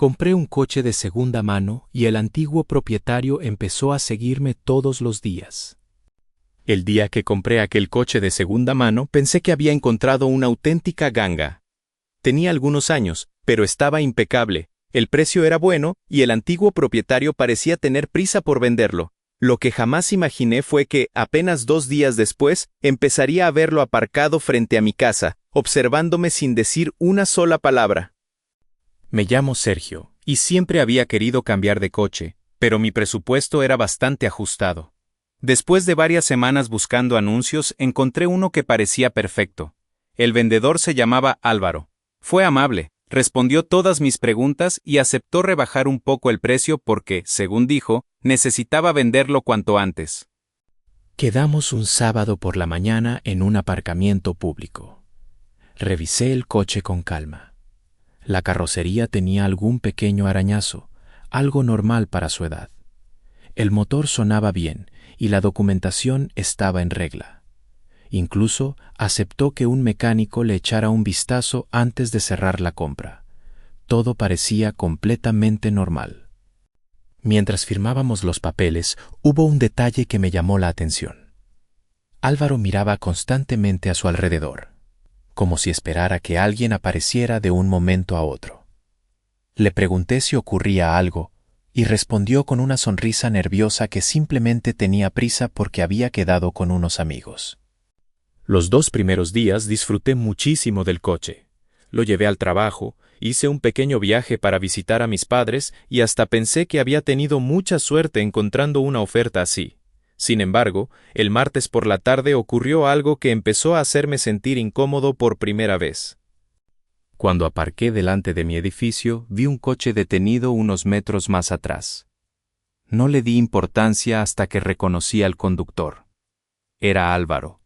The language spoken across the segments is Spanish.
Compré un coche de segunda mano y el antiguo propietario empezó a seguirme todos los días. El día que compré aquel coche de segunda mano pensé que había encontrado una auténtica ganga. Tenía algunos años, pero estaba impecable, el precio era bueno y el antiguo propietario parecía tener prisa por venderlo. Lo que jamás imaginé fue que, apenas 2 días después, empezaría a verlo aparcado frente a mi casa, observándome sin decir una sola palabra. Me llamo Sergio, y siempre había querido cambiar de coche, pero mi presupuesto era bastante ajustado. Después de varias semanas buscando anuncios, encontré uno que parecía perfecto. El vendedor se llamaba Álvaro. Fue amable, respondió todas mis preguntas y aceptó rebajar un poco el precio porque, según dijo, necesitaba venderlo cuanto antes. Quedamos un sábado por la mañana en un aparcamiento público. Revisé el coche con calma. La carrocería tenía algún pequeño arañazo, algo normal para su edad. El motor sonaba bien y la documentación estaba en regla. Incluso aceptó que un mecánico le echara un vistazo antes de cerrar la compra. Todo parecía completamente normal. Mientras firmábamos los papeles, hubo un detalle que me llamó la atención. Álvaro miraba constantemente a su alrededor, como si esperara que alguien apareciera de un momento a otro. Le pregunté si ocurría algo, y respondió con una sonrisa nerviosa que simplemente tenía prisa porque había quedado con unos amigos. Los 2 primeros días disfruté muchísimo del coche. Lo llevé al trabajo, hice un pequeño viaje para visitar a mis padres y hasta pensé que había tenido mucha suerte encontrando una oferta así. Sin embargo, el martes por la tarde ocurrió algo que empezó a hacerme sentir incómodo por primera vez. Cuando aparqué delante de mi edificio, vi un coche detenido unos metros más atrás. No le di importancia hasta que reconocí al conductor. Era Álvaro.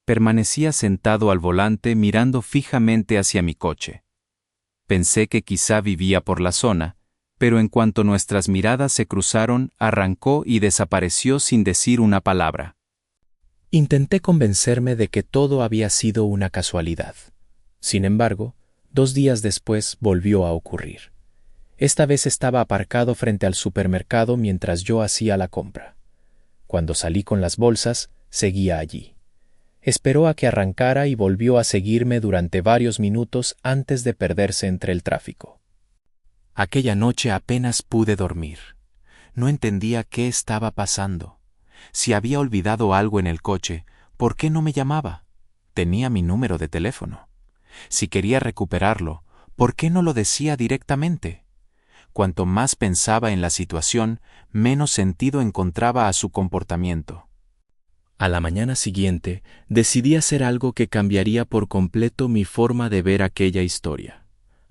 Permanecía sentado al volante mirando fijamente hacia mi coche. Pensé que quizá vivía por la zona, pero en cuanto nuestras miradas se cruzaron, arrancó y desapareció sin decir una palabra. Intenté convencerme de que todo había sido una casualidad. Sin embargo, 2 días después volvió a ocurrir. Esta vez estaba aparcado frente al supermercado mientras yo hacía la compra. Cuando salí con las bolsas, seguía allí. Esperó a que arrancara y volvió a seguirme durante varios minutos antes de perderse entre el tráfico. Aquella noche apenas pude dormir. No entendía qué estaba pasando. Si había olvidado algo en el coche, ¿por qué no me llamaba? Tenía mi número de teléfono. Si quería recuperarlo, ¿por qué no lo decía directamente? Cuanto más pensaba en la situación, menos sentido encontraba a su comportamiento. A la mañana siguiente, decidí hacer algo que cambiaría por completo mi forma de ver aquella historia.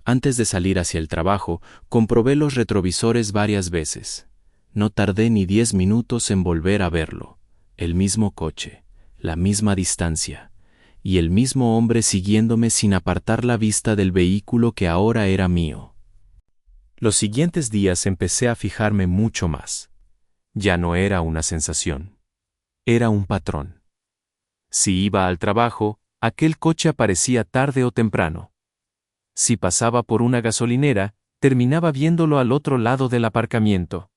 Antes de salir hacia el trabajo, comprobé los retrovisores varias veces. No tardé ni 10 minutos en volver a verlo. El mismo coche, la misma distancia, y el mismo hombre siguiéndome sin apartar la vista del vehículo que ahora era mío. Los siguientes días empecé a fijarme mucho más. Ya no era una sensación. Era un patrón. Si iba al trabajo, aquel coche aparecía tarde o temprano. Si pasaba por una gasolinera, terminaba viéndolo al otro lado del aparcamiento.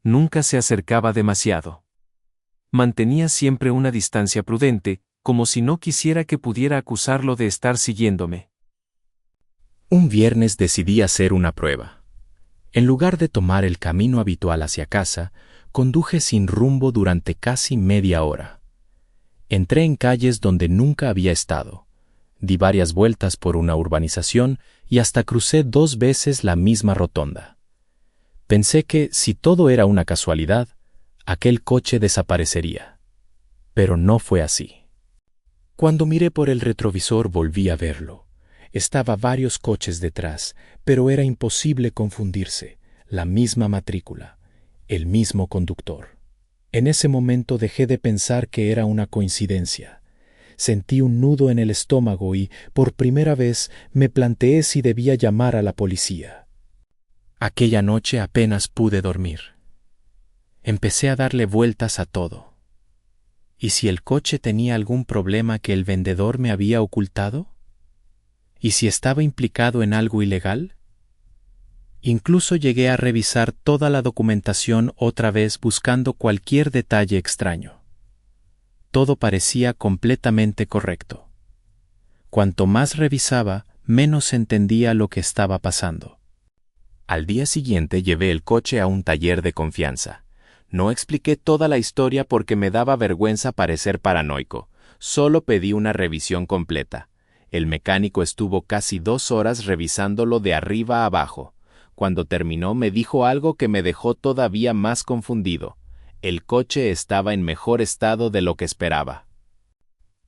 Nunca se acercaba demasiado. Mantenía siempre una distancia prudente, como si no quisiera que pudiera acusarlo de estar siguiéndome. Un viernes decidí hacer una prueba. En lugar de tomar el camino habitual hacia casa, conduje sin rumbo durante casi media hora. Entré en calles donde nunca había estado. Di varias vueltas por una urbanización y hasta crucé 2 veces la misma rotonda. Pensé que, si todo era una casualidad, aquel coche desaparecería. Pero no fue así. Cuando miré por el retrovisor volví a verlo. Estaba varios coches detrás, pero era imposible confundirse. La misma matrícula. El mismo conductor. En ese momento dejé de pensar que era una coincidencia. Sentí un nudo en el estómago y, por primera vez, me planteé si debía llamar a la policía. Aquella noche apenas pude dormir. Empecé a darle vueltas a todo. ¿Y si el coche tenía algún problema que el vendedor me había ocultado? ¿Y si estaba implicado en algo ilegal? Incluso llegué a revisar toda la documentación otra vez buscando cualquier detalle extraño. Todo parecía completamente correcto. Cuanto más revisaba, menos entendía lo que estaba pasando. Al día siguiente llevé el coche a un taller de confianza. No expliqué toda la historia porque me daba vergüenza parecer paranoico. Solo pedí una revisión completa. El mecánico estuvo casi 2 horas revisándolo de arriba a abajo. Cuando terminó me dijo algo que me dejó todavía más confundido. El coche estaba en mejor estado de lo que esperaba.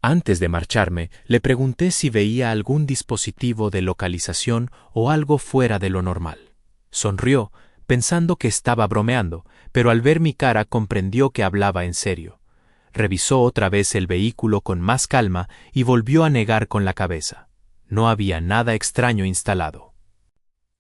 Antes de marcharme, le pregunté si veía algún dispositivo de localización o algo fuera de lo normal. Sonrió, pensando que estaba bromeando, pero al ver mi cara comprendió que hablaba en serio. Revisó otra vez el vehículo con más calma y volvió a negar con la cabeza. No había nada extraño instalado.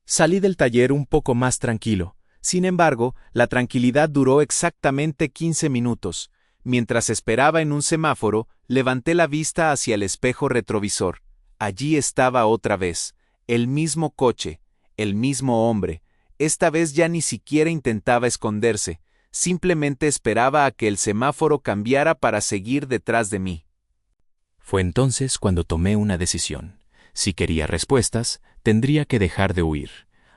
Salí del taller un poco más tranquilo. Sin embargo, la tranquilidad duró exactamente 15 minutos. Mientras esperaba en un semáforo, levanté la vista hacia el espejo retrovisor. Allí estaba otra vez, el mismo coche, el mismo hombre. Esta vez ya ni siquiera intentaba esconderse, simplemente esperaba a que el semáforo cambiara para seguir detrás de mí. Fue entonces cuando tomé una decisión. Si quería respuestas, tendría que dejar de huir.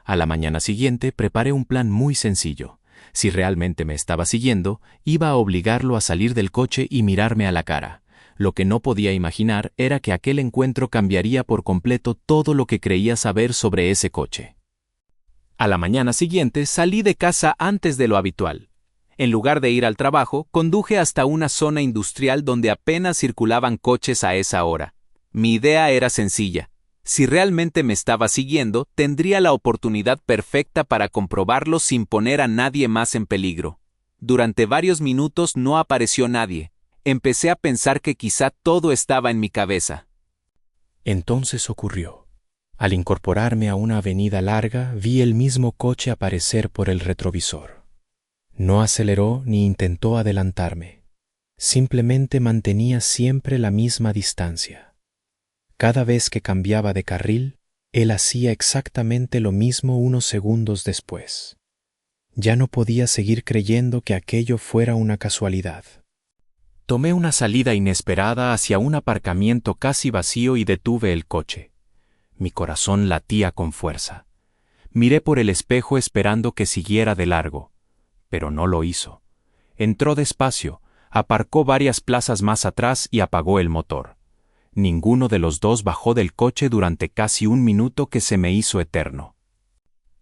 A la mañana siguiente preparé un plan muy sencillo. Si realmente me estaba siguiendo, iba a obligarlo a salir del coche y mirarme a la cara. Lo que no podía imaginar era que aquel encuentro cambiaría por completo todo lo que creía saber sobre ese coche. A la mañana siguiente salí de casa antes de lo habitual. En lugar de ir al trabajo, conduje hasta una zona industrial donde apenas circulaban coches a esa hora. Mi idea era sencilla. Si realmente me estaba siguiendo, tendría la oportunidad perfecta para comprobarlo sin poner a nadie más en peligro. Durante varios minutos no apareció nadie. Empecé a pensar que quizá todo estaba en mi cabeza. Entonces ocurrió. Al incorporarme a una avenida larga, vi el mismo coche aparecer por el retrovisor. No aceleró ni intentó adelantarme. Simplemente mantenía siempre la misma distancia. Cada vez que cambiaba de carril, él hacía exactamente lo mismo unos segundos después. Ya no podía seguir creyendo que aquello fuera una casualidad. Tomé una salida inesperada hacia un aparcamiento casi vacío y detuve el coche. Mi corazón latía con fuerza. Miré por el espejo esperando que siguiera de largo, pero no lo hizo. Entró despacio, aparcó varias plazas más atrás y apagó el motor. Ninguno de los dos bajó del coche durante casi 1 minuto que se me hizo eterno.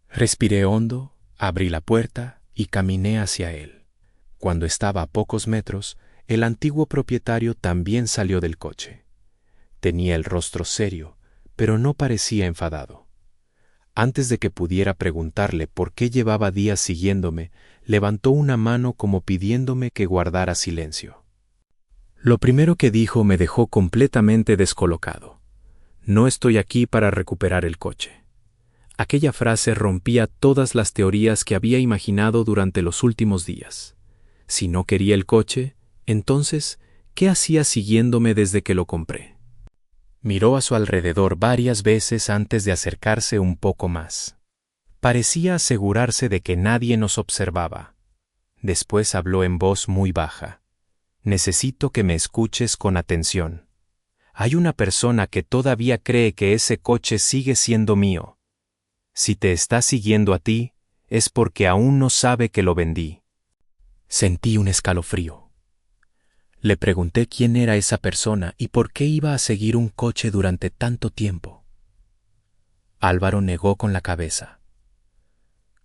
Respiré hondo, abrí la puerta y caminé hacia él. Cuando estaba a pocos metros, el antiguo propietario también salió del coche. Tenía el rostro serio, pero no parecía enfadado. Antes de que pudiera preguntarle por qué llevaba días siguiéndome, levantó una mano como pidiéndome que guardara silencio. Lo primero que dijo me dejó completamente descolocado. No estoy aquí para recuperar el coche. Aquella frase rompía todas las teorías que había imaginado durante los últimos días. Si no quería el coche, entonces, ¿qué hacía siguiéndome desde que lo compré? Miró a su alrededor varias veces antes de acercarse un poco más. Parecía asegurarse de que nadie nos observaba. Después habló en voz muy baja. Necesito que me escuches con atención. Hay una persona que todavía cree que ese coche sigue siendo mío. Si te está siguiendo a ti, es porque aún no sabe que lo vendí. Sentí un escalofrío. Le pregunté quién era esa persona y por qué iba a seguir un coche durante tanto tiempo. Álvaro negó con la cabeza.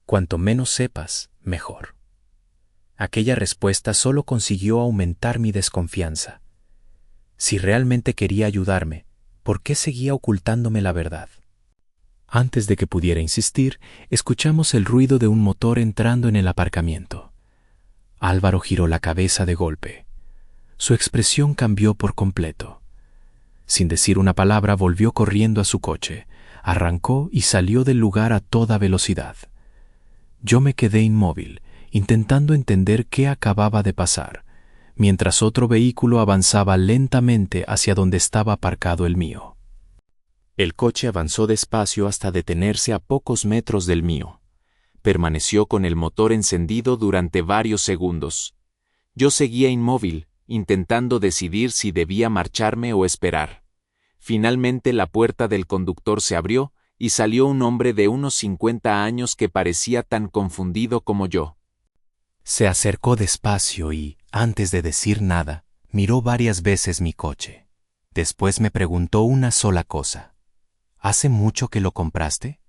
Cuanto menos sepas, mejor. Aquella respuesta solo consiguió aumentar mi desconfianza. Si realmente quería ayudarme, ¿por qué seguía ocultándome la verdad? Antes de que pudiera insistir, escuchamos el ruido de un motor entrando en el aparcamiento. Álvaro giró la cabeza de golpe. Su expresión cambió por completo. Sin decir una palabra, volvió corriendo a su coche, arrancó y salió del lugar a toda velocidad. Yo me quedé inmóvil, intentando entender qué acababa de pasar, mientras otro vehículo avanzaba lentamente hacia donde estaba aparcado el mío. El coche avanzó despacio hasta detenerse a pocos metros del mío. Permaneció con el motor encendido durante varios segundos. Yo seguía inmóvil, intentando decidir si debía marcharme o esperar. Finalmente la puerta del conductor se abrió y salió un hombre de unos 50 años que parecía tan confundido como yo. Se acercó despacio y, antes de decir nada, miró varias veces mi coche. Después me preguntó una sola cosa. ¿Hace mucho que lo compraste?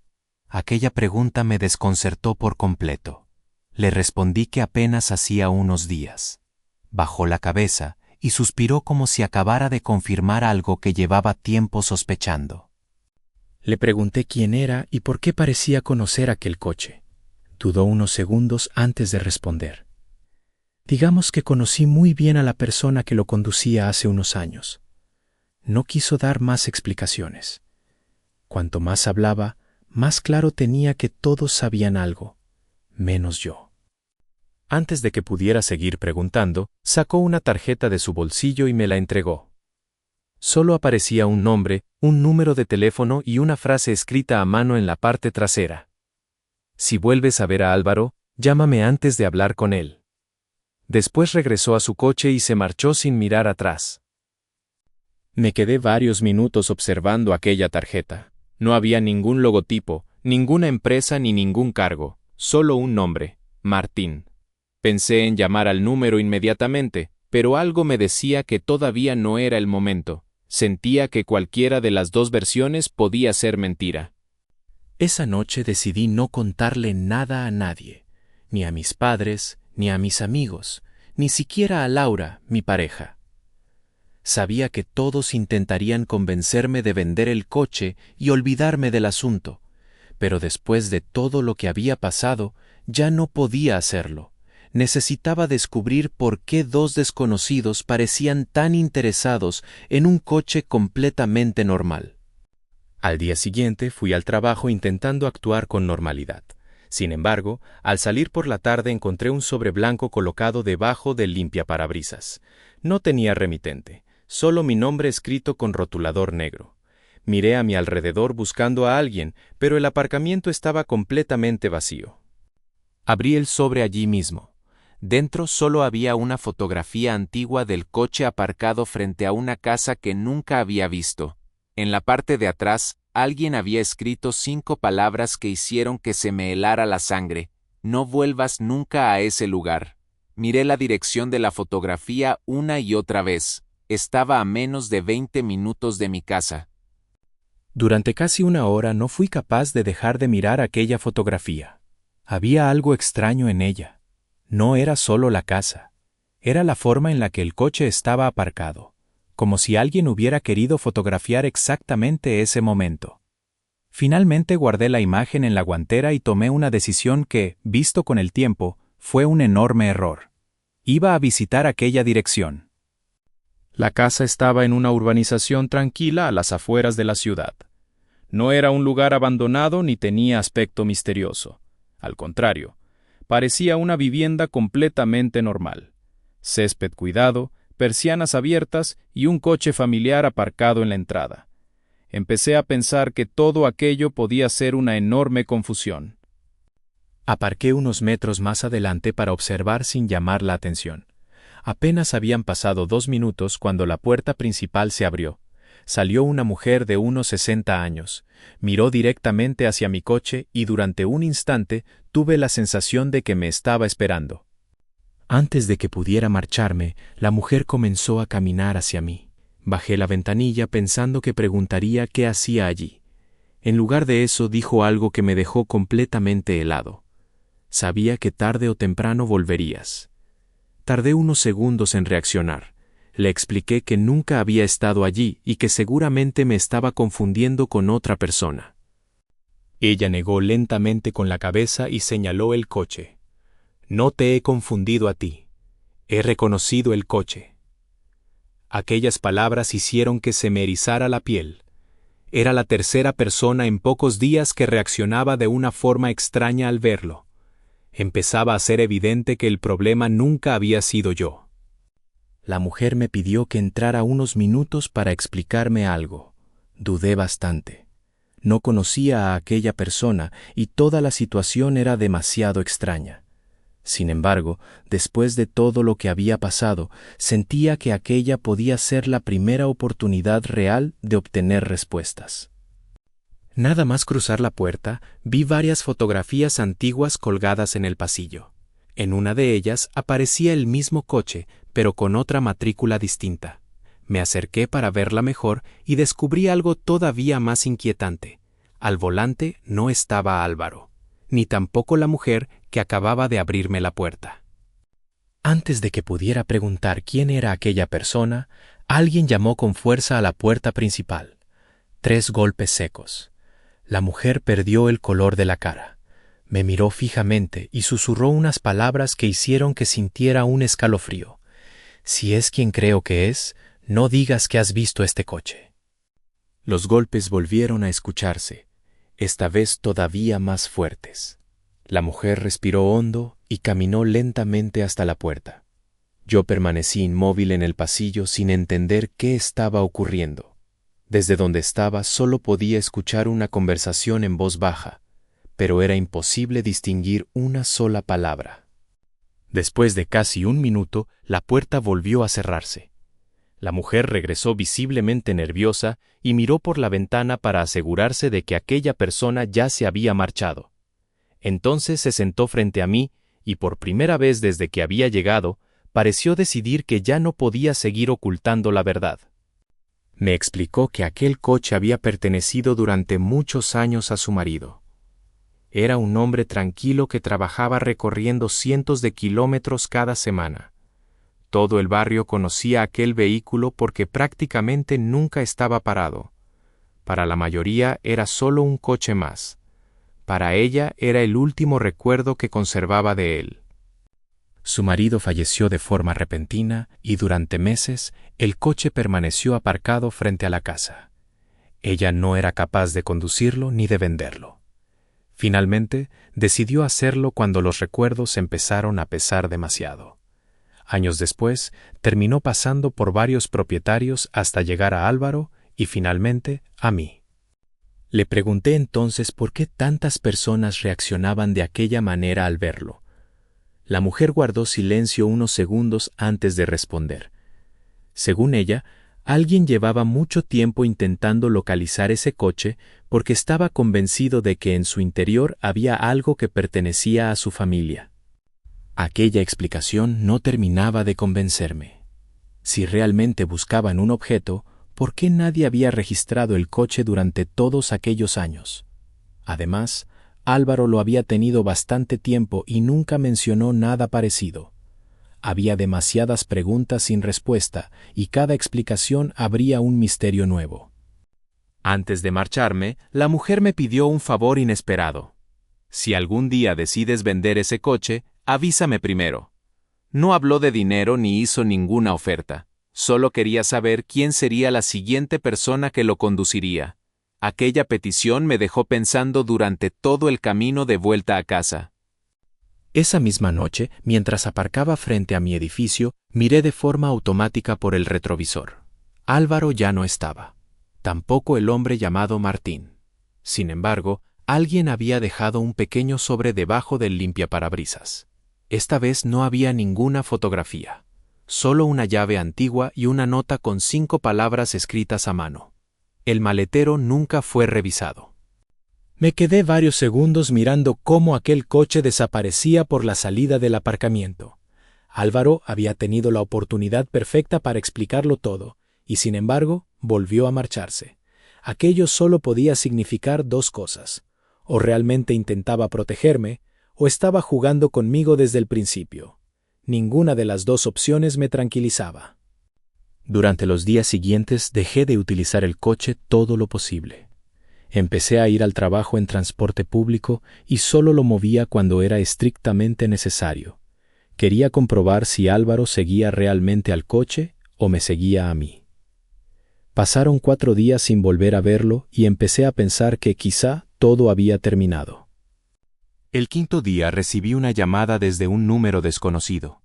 Aquella pregunta me desconcertó por completo. Le respondí que apenas hacía unos días. Bajó la cabeza y suspiró como si acabara de confirmar algo que llevaba tiempo sospechando. Le pregunté quién era y por qué parecía conocer aquel coche. Dudó unos segundos antes de responder. Digamos que conocí muy bien a la persona que lo conducía hace unos años. No quiso dar más explicaciones. Cuanto más hablaba, más claro tenía que todos sabían algo, menos yo. Antes de que pudiera seguir preguntando, sacó una tarjeta de su bolsillo y me la entregó. Solo aparecía un nombre, un número de teléfono y una frase escrita a mano en la parte trasera. Si vuelves a ver a Álvaro, llámame antes de hablar con él. Después regresó a su coche y se marchó sin mirar atrás. Me quedé varios minutos observando aquella tarjeta. No había ningún logotipo, ninguna empresa ni ningún cargo, solo un nombre, Martín. Pensé en llamar al número inmediatamente, pero algo me decía que todavía no era el momento. Sentía que cualquiera de las dos versiones podía ser mentira. Esa noche decidí no contarle nada a nadie, ni a mis padres, ni a mis amigos, ni siquiera a Laura, mi pareja. Sabía que todos intentarían convencerme de vender el coche y olvidarme del asunto, pero después de todo lo que había pasado, ya no podía hacerlo. Necesitaba descubrir por qué dos desconocidos parecían tan interesados en un coche completamente normal. Al día siguiente fui al trabajo intentando actuar con normalidad. Sin embargo, al salir por la tarde encontré un sobre blanco colocado debajo del limpiaparabrisas. No tenía remitente, solo mi nombre escrito con rotulador negro. Miré a mi alrededor buscando a alguien, pero el aparcamiento estaba completamente vacío. Abrí el sobre allí mismo. Dentro solo había una fotografía antigua del coche aparcado frente a una casa que nunca había visto. En la parte de atrás, alguien había escrito 5 palabras que hicieron que se me helara la sangre. No vuelvas nunca a ese lugar. Miré la dirección de la fotografía una y otra vez. Estaba a menos de 20 minutos de mi casa. Durante casi una hora no fui capaz de dejar de mirar aquella fotografía. Había algo extraño en ella. No era solo la casa. Era la forma en la que el coche estaba aparcado, como si alguien hubiera querido fotografiar exactamente ese momento. Finalmente guardé la imagen en la guantera y tomé una decisión que, visto con el tiempo, fue un enorme error. Iba a visitar aquella dirección. La casa estaba en una urbanización tranquila a las afueras de la ciudad. No era un lugar abandonado ni tenía aspecto misterioso. Al contrario, parecía una vivienda completamente normal. Césped cuidado, persianas abiertas y un coche familiar aparcado en la entrada. Empecé a pensar que todo aquello podía ser una enorme confusión. Aparqué unos metros más adelante para observar sin llamar la atención. Apenas habían pasado 2 minutos cuando la puerta principal se abrió. Salió una mujer de unos 60 años. Miró directamente hacia mi coche y durante un instante tuve la sensación de que me estaba esperando. Antes de que pudiera marcharme, la mujer comenzó a caminar hacia mí. Bajé la ventanilla pensando que preguntaría qué hacía allí. En lugar de eso dijo algo que me dejó completamente helado. Sabía que tarde o temprano volverías. Tardé unos segundos en reaccionar. Le expliqué que nunca había estado allí y que seguramente me estaba confundiendo con otra persona. Ella negó lentamente con la cabeza y señaló el coche. No te he confundido a ti. He reconocido el coche. Aquellas palabras hicieron que se me erizara la piel. Era la tercera persona en pocos días que reaccionaba de una forma extraña al verlo. Empezaba a ser evidente que el problema nunca había sido yo. La mujer me pidió que entrara unos minutos para explicarme algo. Dudé bastante. No conocía a aquella persona y toda la situación era demasiado extraña. Sin embargo, después de todo lo que había pasado, sentía que aquella podía ser la primera oportunidad real de obtener respuestas. Nada más cruzar la puerta, vi varias fotografías antiguas colgadas en el pasillo. En una de ellas aparecía el mismo coche, pero con otra matrícula distinta. Me acerqué para verla mejor y descubrí algo todavía más inquietante. Al volante no estaba Álvaro, ni tampoco la mujer que acababa de abrirme la puerta. Antes de que pudiera preguntar quién era aquella persona, alguien llamó con fuerza a la puerta principal. 3 golpes secos. La mujer perdió el color de la cara. Me miró fijamente y susurró unas palabras que hicieron que sintiera un escalofrío. Si es quien creo que es, no digas que has visto este coche. Los golpes volvieron a escucharse, esta vez todavía más fuertes. La mujer respiró hondo y caminó lentamente hasta la puerta. Yo permanecí inmóvil en el pasillo sin entender qué estaba ocurriendo. Desde donde estaba solo podía escuchar una conversación en voz baja, pero era imposible distinguir una sola palabra. Después de casi 1 minuto, la puerta volvió a cerrarse. La mujer regresó visiblemente nerviosa y miró por la ventana para asegurarse de que aquella persona ya se había marchado. Entonces se sentó frente a mí y por primera vez desde que había llegado, pareció decidir que ya no podía seguir ocultando la verdad. Me explicó que aquel coche había pertenecido durante muchos años a su marido. Era un hombre tranquilo que trabajaba recorriendo cientos de kilómetros cada semana. Todo el barrio conocía aquel vehículo porque prácticamente nunca estaba parado. Para la mayoría era solo un coche más. Para ella era el último recuerdo que conservaba de él. Su marido falleció de forma repentina y durante meses el coche permaneció aparcado frente a la casa. Ella no era capaz de conducirlo ni de venderlo. Finalmente, decidió hacerlo cuando los recuerdos empezaron a pesar demasiado. Años después, terminó pasando por varios propietarios hasta llegar a Álvaro y finalmente a mí. Le pregunté entonces por qué tantas personas reaccionaban de aquella manera al verlo. La mujer guardó silencio unos segundos antes de responder. Según ella, alguien llevaba mucho tiempo intentando localizar ese coche porque estaba convencido de que en su interior había algo que pertenecía a su familia. Aquella explicación no terminaba de convencerme. Si realmente buscaban un objeto, ¿por qué nadie había registrado el coche durante todos aquellos años? Además, Álvaro lo había tenido bastante tiempo y nunca mencionó nada parecido. Había demasiadas preguntas sin respuesta y cada explicación abría un misterio nuevo. Antes de marcharme, la mujer me pidió un favor inesperado. Si algún día decides vender ese coche, avísame primero. No habló de dinero ni hizo ninguna oferta. Solo quería saber quién sería la siguiente persona que lo conduciría. Aquella petición me dejó pensando durante todo el camino de vuelta a casa. Esa misma noche, mientras aparcaba frente a mi edificio, miré de forma automática por el retrovisor. Álvaro ya no estaba. Tampoco el hombre llamado Martín. Sin embargo, alguien había dejado un pequeño sobre debajo del limpiaparabrisas. Esta vez no había ninguna fotografía. Solo una llave antigua y una nota con 5 palabras escritas a mano. El maletero nunca fue revisado. Me quedé varios segundos mirando cómo aquel coche desaparecía por la salida del aparcamiento. Álvaro había tenido la oportunidad perfecta para explicarlo todo, y sin embargo, volvió a marcharse. Aquello solo podía significar 2 cosas. O realmente intentaba protegerme, o estaba jugando conmigo desde el principio. Ninguna de las 2 opciones me tranquilizaba. Durante los días siguientes dejé de utilizar el coche todo lo posible. Empecé a ir al trabajo en transporte público y solo lo movía cuando era estrictamente necesario. Quería comprobar si Álvaro seguía realmente al coche o me seguía a mí. Pasaron 4 días sin volver a verlo y empecé a pensar que quizá todo había terminado. El 5.º día recibí una llamada desde un número desconocido.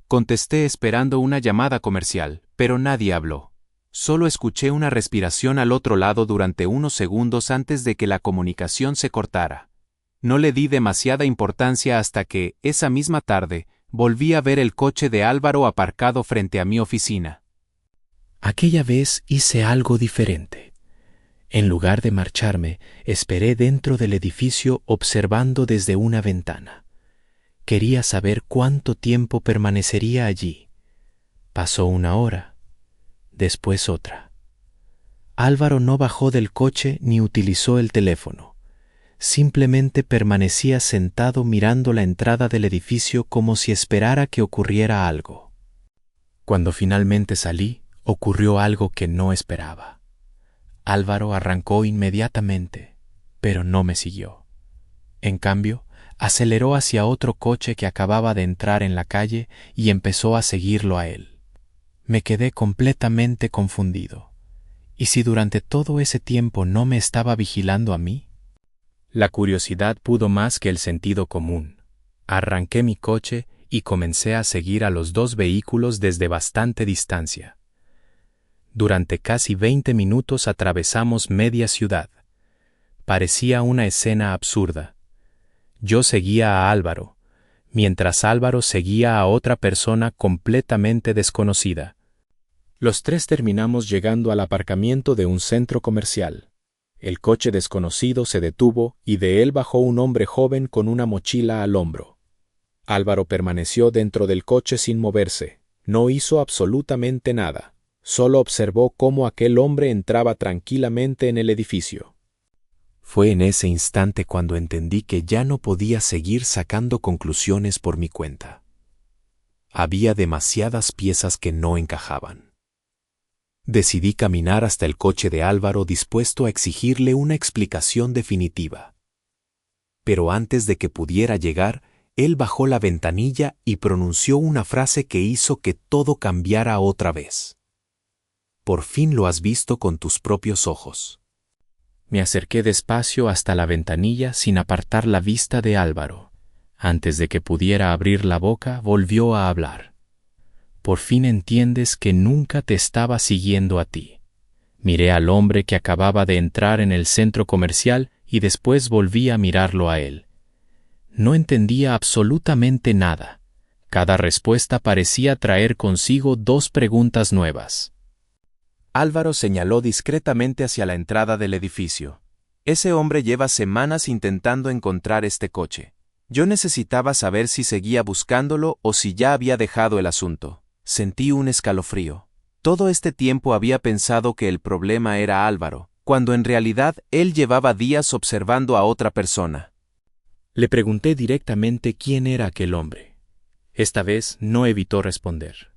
Contesté esperando una llamada comercial, pero nadie habló. Solo escuché una respiración al otro lado durante unos segundos antes de que la comunicación se cortara. No le di demasiada importancia hasta que, esa misma tarde, volví a ver el coche de Álvaro aparcado frente a mi oficina. Aquella vez hice algo diferente. En lugar de marcharme, esperé dentro del edificio observando desde una ventana. Quería saber cuánto tiempo permanecería allí. Pasó una hora, después otra. Álvaro no bajó del coche ni utilizó el teléfono. Simplemente permanecía sentado mirando la entrada del edificio como si esperara que ocurriera algo. Cuando finalmente salí, ocurrió algo que no esperaba. Álvaro arrancó inmediatamente, pero no me siguió. En cambio, aceleró hacia otro coche que acababa de entrar en la calle y empezó a seguirlo a él. Me quedé completamente confundido. ¿Y si durante todo ese tiempo no me estaba vigilando a mí? La curiosidad pudo más que el sentido común. Arranqué mi coche y comencé a seguir a los dos vehículos desde bastante distancia. Durante casi 20 minutos atravesamos media ciudad. Parecía una escena absurda. Yo seguía a Álvaro, mientras Álvaro seguía a otra persona completamente desconocida. Los tres terminamos llegando al aparcamiento de un centro comercial. El coche desconocido se detuvo y de él bajó un hombre joven con una mochila al hombro. Álvaro permaneció dentro del coche sin moverse. No hizo absolutamente nada. Solo observó cómo aquel hombre entraba tranquilamente en el edificio. Fue en ese instante cuando entendí que ya no podía seguir sacando conclusiones por mi cuenta. Había demasiadas piezas que no encajaban. Decidí caminar hasta el coche de Álvaro dispuesto a exigirle una explicación definitiva. Pero antes de que pudiera llegar, él bajó la ventanilla y pronunció una frase que hizo que todo cambiara otra vez. Por fin lo has visto con tus propios ojos. Me acerqué despacio hasta la ventanilla sin apartar la vista de Álvaro. Antes de que pudiera abrir la boca, volvió a hablar. Por fin entiendes que nunca te estaba siguiendo a ti. Miré al hombre que acababa de entrar en el centro comercial y después volví a mirarlo a él. No entendía absolutamente nada. Cada respuesta parecía traer consigo dos preguntas nuevas. Álvaro señaló discretamente hacia la entrada del edificio. Ese hombre lleva semanas intentando encontrar este coche. Yo necesitaba saber si seguía buscándolo o si ya había dejado el asunto. Sentí un escalofrío. Todo este tiempo había pensado que el problema era Álvaro, cuando en realidad él llevaba días observando a otra persona. Le pregunté directamente quién era aquel hombre. Esta vez no evitó responder.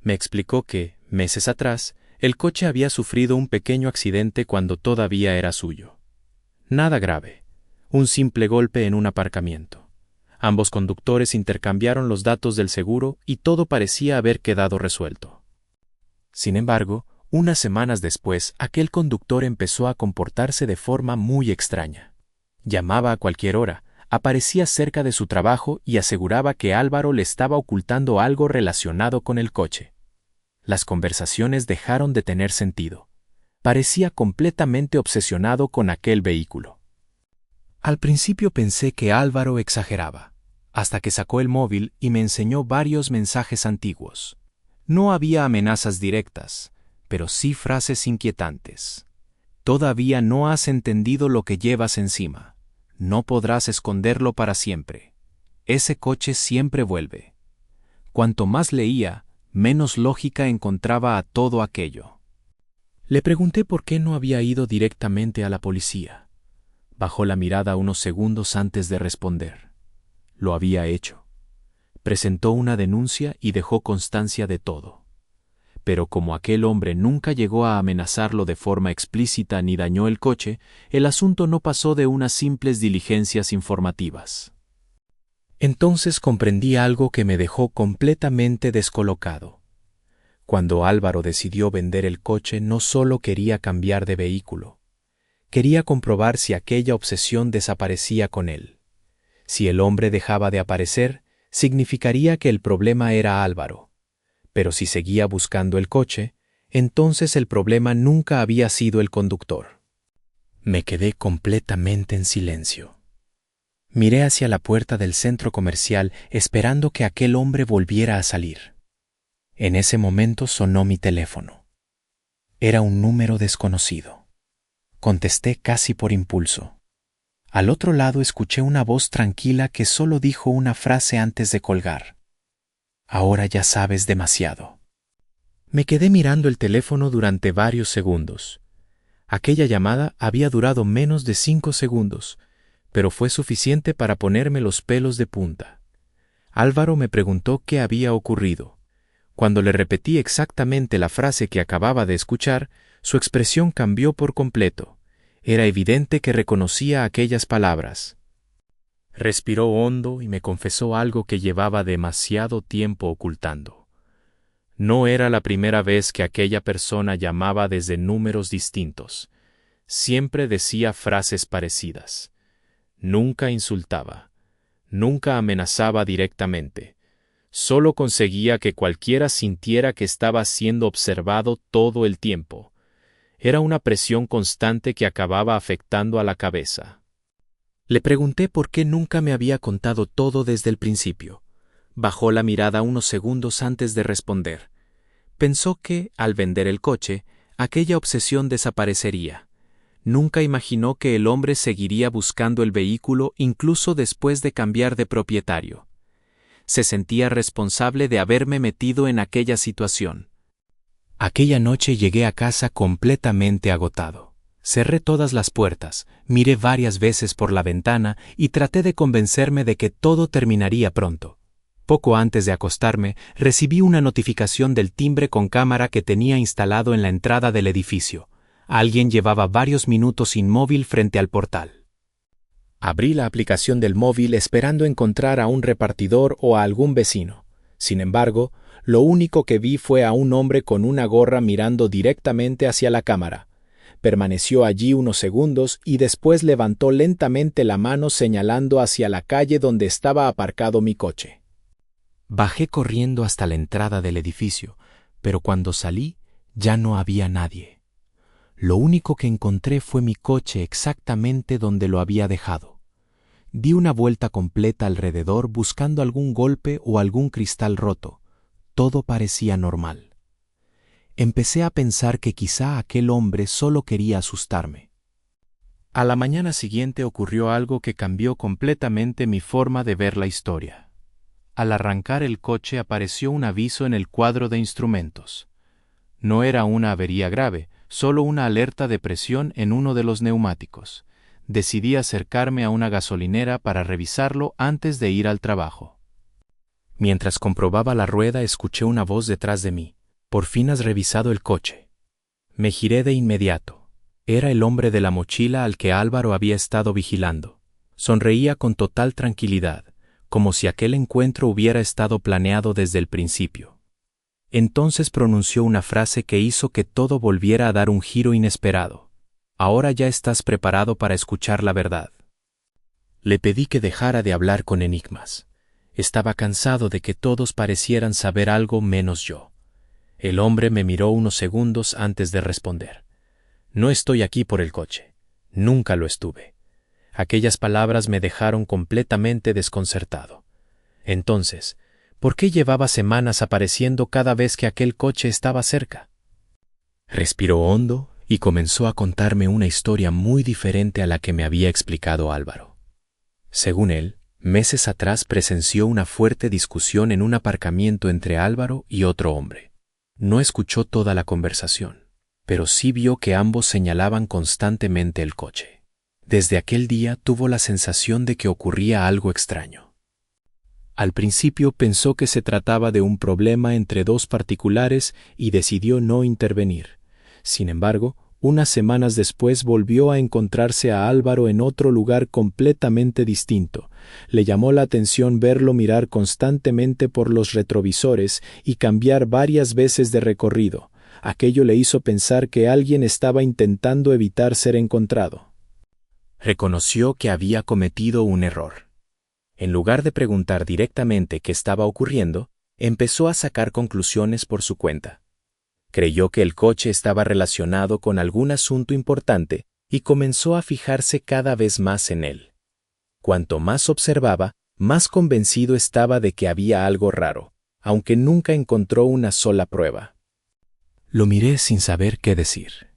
Me explicó que, meses atrás, el coche había sufrido un pequeño accidente cuando todavía era suyo. Nada grave, un simple golpe en un aparcamiento. Ambos conductores intercambiaron los datos del seguro y todo parecía haber quedado resuelto. Sin embargo, unas semanas después, aquel conductor empezó a comportarse de forma muy extraña. Llamaba a cualquier hora, aparecía cerca de su trabajo y aseguraba que Álvaro le estaba ocultando algo relacionado con el coche. Las conversaciones dejaron de tener sentido. Parecía completamente obsesionado con aquel vehículo. Al principio pensé que Álvaro exageraba, hasta que sacó el móvil y me enseñó varios mensajes antiguos. No había amenazas directas, pero sí frases inquietantes. Todavía no has entendido lo que llevas encima. No podrás esconderlo para siempre. Ese coche siempre vuelve. Cuanto más leía, menos lógica encontraba a todo aquello. Le pregunté por qué no había ido directamente a la policía. Bajó la mirada unos segundos antes de responder. Lo había hecho. Presentó una denuncia y dejó constancia de todo. Pero como aquel hombre nunca llegó a amenazarlo de forma explícita ni dañó el coche, el asunto no pasó de unas simples diligencias informativas. Entonces comprendí algo que me dejó completamente descolocado. Cuando Álvaro decidió vender el coche, no solo quería cambiar de vehículo. Quería comprobar si aquella obsesión desaparecía con él. Si el hombre dejaba de aparecer, significaría que el problema era Álvaro. Pero si seguía buscando el coche, Entonces el problema nunca había sido el conductor. Me quedé completamente en silencio. Miré hacia la puerta del centro comercial esperando que aquel hombre volviera a salir. En ese momento sonó mi teléfono. Era un número desconocido. Contesté casi por impulso. Al otro lado escuché una voz tranquila que solo dijo una frase antes de colgar. Ahora ya sabes demasiado. Me quedé mirando el teléfono durante varios segundos. Aquella llamada había durado menos de 5 segundos, pero fue suficiente para ponerme los pelos de punta. Álvaro me preguntó qué había ocurrido. Cuando le repetí exactamente la frase que acababa de escuchar, su expresión cambió por completo. Era evidente que reconocía aquellas palabras. Respiró hondo y me confesó algo que llevaba demasiado tiempo ocultando. No era la primera vez que aquella persona llamaba desde números distintos. Siempre decía frases parecidas. Nunca insultaba. Nunca amenazaba directamente. Solo conseguía que cualquiera sintiera que estaba siendo observado todo el tiempo. Era una presión constante que acababa afectando a la cabeza. Le pregunté por qué nunca me había contado todo desde el principio. Bajó la mirada unos segundos antes de responder. Pensó que, al vender el coche, aquella obsesión desaparecería. Nunca imaginó que el hombre seguiría buscando el vehículo incluso después de cambiar de propietario. Se sentía responsable de haberme metido en aquella situación. Aquella noche llegué a casa completamente agotado. Cerré todas las puertas, miré varias veces por la ventana y traté de convencerme de que todo terminaría pronto. Poco antes de acostarme, recibí una notificación del timbre con cámara que tenía instalado en la entrada del edificio. Alguien llevaba varios minutos inmóvil frente al portal. Abrí la aplicación del móvil esperando encontrar a un repartidor o a algún vecino. Sin embargo, lo único que vi fue a un hombre con una gorra mirando directamente hacia la cámara. Permaneció allí unos segundos y después levantó lentamente la mano señalando hacia la calle donde estaba aparcado mi coche. Bajé corriendo hasta la entrada del edificio, pero cuando salí ya no había nadie. Lo único que encontré fue mi coche exactamente donde lo había dejado. Di una vuelta completa alrededor buscando algún golpe o algún cristal roto. Todo parecía normal. Empecé a pensar que quizá aquel hombre solo quería asustarme. A la mañana siguiente ocurrió algo que cambió completamente mi forma de ver la historia. Al arrancar el coche apareció un aviso en el cuadro de instrumentos. No era una avería grave, solo una alerta de presión en uno de los neumáticos. Decidí acercarme a una gasolinera para revisarlo antes de ir al trabajo. Mientras comprobaba la rueda, escuché una voz detrás de mí. «Por fin has revisado el coche». Me giré de inmediato. Era el hombre de la mochila al que Álvaro había estado vigilando. Sonreía con total tranquilidad, como si aquel encuentro hubiera estado planeado desde el principio. Entonces pronunció una frase que hizo que todo volviera a dar un giro inesperado. «Ahora ya estás preparado para escuchar la verdad». Le pedí que dejara de hablar con enigmas. Estaba cansado de que todos parecieran saber algo menos yo. El hombre me miró unos segundos antes de responder. «No estoy aquí por el coche. Nunca lo estuve». Aquellas palabras me dejaron completamente desconcertado. Entonces, ¿por qué llevaba semanas apareciendo cada vez que aquel coche estaba cerca? Respiró hondo y comenzó a contarme una historia muy diferente a la que me había explicado Álvaro. Según él, meses atrás presenció una fuerte discusión en un aparcamiento entre Álvaro y otro hombre. No escuchó toda la conversación, pero sí vio que ambos señalaban constantemente el coche. Desde aquel día tuvo la sensación de que ocurría algo extraño. Al principio pensó que se trataba de un problema entre dos particulares y decidió no intervenir. Sin embargo, unas semanas después volvió a encontrarse a Álvaro en otro lugar completamente distinto. Le llamó la atención verlo mirar constantemente por los retrovisores y cambiar varias veces de recorrido. Aquello le hizo pensar que alguien estaba intentando evitar ser encontrado. Reconoció que había cometido un error. En lugar de preguntar directamente qué estaba ocurriendo, empezó a sacar conclusiones por su cuenta. Creyó que el coche estaba relacionado con algún asunto importante y comenzó a fijarse cada vez más en él. Cuanto más observaba, más convencido estaba de que había algo raro, aunque nunca encontró una sola prueba. Lo miré sin saber qué decir.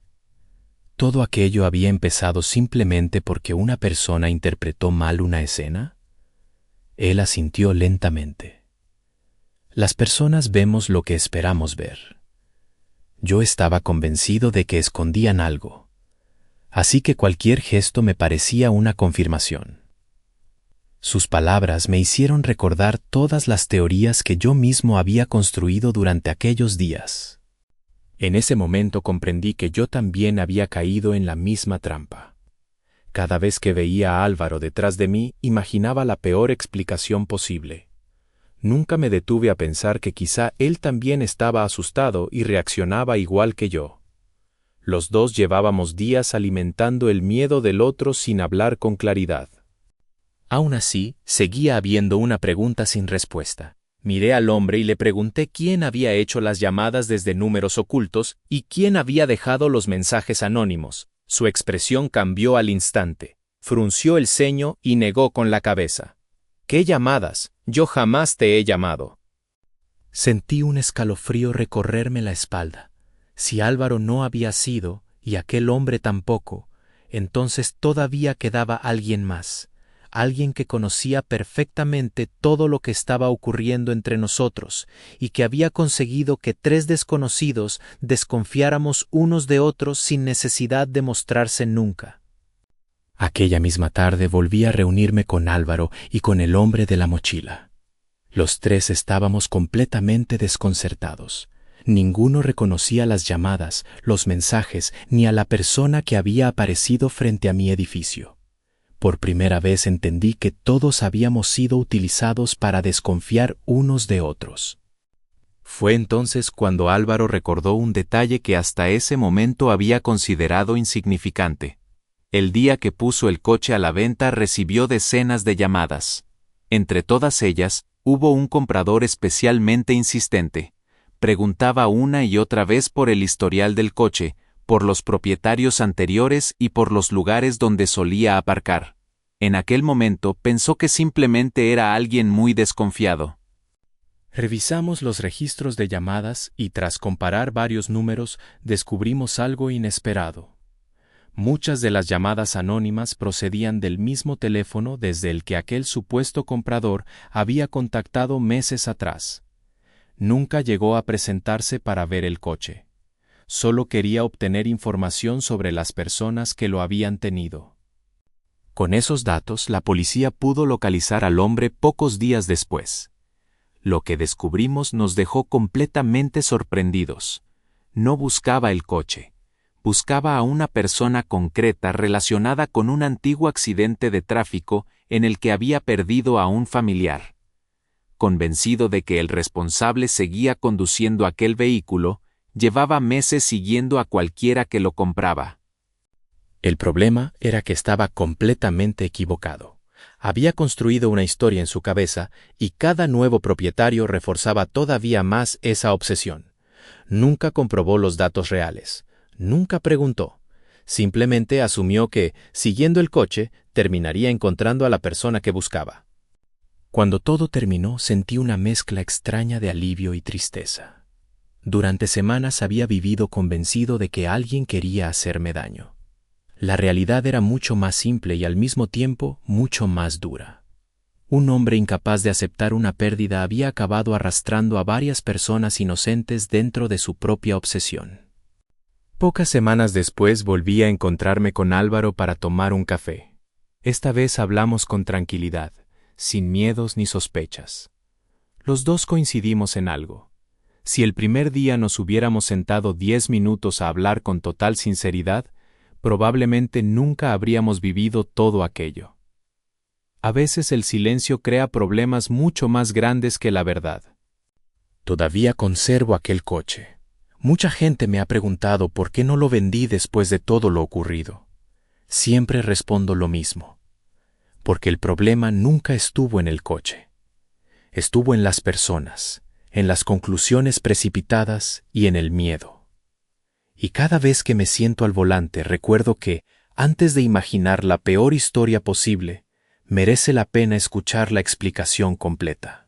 ¿Todo aquello había empezado simplemente porque una persona interpretó mal una escena? Él asintió lentamente. Las personas vemos lo que esperamos ver. Yo estaba convencido de que escondían algo, así que cualquier gesto me parecía una confirmación. Sus palabras me hicieron recordar todas las teorías que yo mismo había construido durante aquellos días. En ese momento comprendí que yo también había caído en la misma trampa. Cada vez que veía a Álvaro detrás de mí, imaginaba la peor explicación posible. Nunca me detuve a pensar que quizá él también estaba asustado y reaccionaba igual que yo. Los dos llevábamos días alimentando el miedo del otro sin hablar con claridad. Aún así, seguía habiendo una pregunta sin respuesta. Miré al hombre y le pregunté quién había hecho las llamadas desde números ocultos y quién había dejado los mensajes anónimos. Su expresión cambió al instante. Frunció el ceño y negó con la cabeza. ¿Qué llamadas? Yo jamás te he llamado. Sentí un escalofrío recorrerme la espalda. Si Álvaro no había sido, y aquel hombre tampoco, entonces todavía quedaba alguien más. Alguien que conocía perfectamente todo lo que estaba ocurriendo entre nosotros y que había conseguido que tres desconocidos desconfiáramos unos de otros sin necesidad de mostrarse nunca. Aquella misma tarde volví a reunirme con Álvaro y con el hombre de la mochila. Los tres estábamos completamente desconcertados. Ninguno reconocía las llamadas, los mensajes, ni a la persona que había aparecido frente a mi edificio. Por primera vez entendí que todos habíamos sido utilizados para desconfiar unos de otros. Fue entonces cuando Álvaro recordó un detalle que hasta ese momento había considerado insignificante. El día que puso el coche a la venta recibió decenas de llamadas. Entre todas ellas, hubo un comprador especialmente insistente. Preguntaba una y otra vez por el historial del coche, por los propietarios anteriores y por los lugares donde solía aparcar. En aquel momento pensó que simplemente era alguien muy desconfiado. Revisamos los registros de llamadas y tras comparar varios números descubrimos algo inesperado. Muchas de las llamadas anónimas procedían del mismo teléfono desde el que aquel supuesto comprador había contactado meses atrás. Nunca llegó a presentarse para ver el coche. Solo quería obtener información sobre las personas que lo habían tenido. Con esos datos, la policía pudo localizar al hombre pocos días después. Lo que descubrimos nos dejó completamente sorprendidos. No buscaba el coche. Buscaba a una persona concreta relacionada con un antiguo accidente de tráfico en el que había perdido a un familiar. Convencido de que el responsable seguía conduciendo aquel vehículo, llevaba meses siguiendo a cualquiera que lo compraba. El problema era que estaba completamente equivocado. Había construido una historia en su cabeza y cada nuevo propietario reforzaba todavía más esa obsesión. Nunca comprobó los datos reales. Nunca preguntó. Simplemente asumió que, siguiendo el coche, terminaría encontrando a la persona que buscaba. Cuando todo terminó, sentí una mezcla extraña de alivio y tristeza. Durante semanas había vivido convencido de que alguien quería hacerme daño. La realidad era mucho más simple y al mismo tiempo mucho más dura. Un hombre incapaz de aceptar una pérdida había acabado arrastrando a varias personas inocentes dentro de su propia obsesión. Pocas semanas después volví a encontrarme con Álvaro para tomar un café. Esta vez hablamos con tranquilidad, sin miedos ni sospechas. Los dos coincidimos en algo. Si el primer día nos hubiéramos sentado 10 minutos a hablar con total sinceridad, probablemente nunca habríamos vivido todo aquello. A veces el silencio crea problemas mucho más grandes que la verdad. Todavía conservo aquel coche. Mucha gente me ha preguntado por qué no lo vendí después de todo lo ocurrido. Siempre respondo lo mismo. Porque el problema nunca estuvo en el coche. Estuvo en las personas, en las conclusiones precipitadas y en el miedo. Y cada vez que me siento al volante recuerdo que, antes de imaginar la peor historia posible, merece la pena escuchar la explicación completa.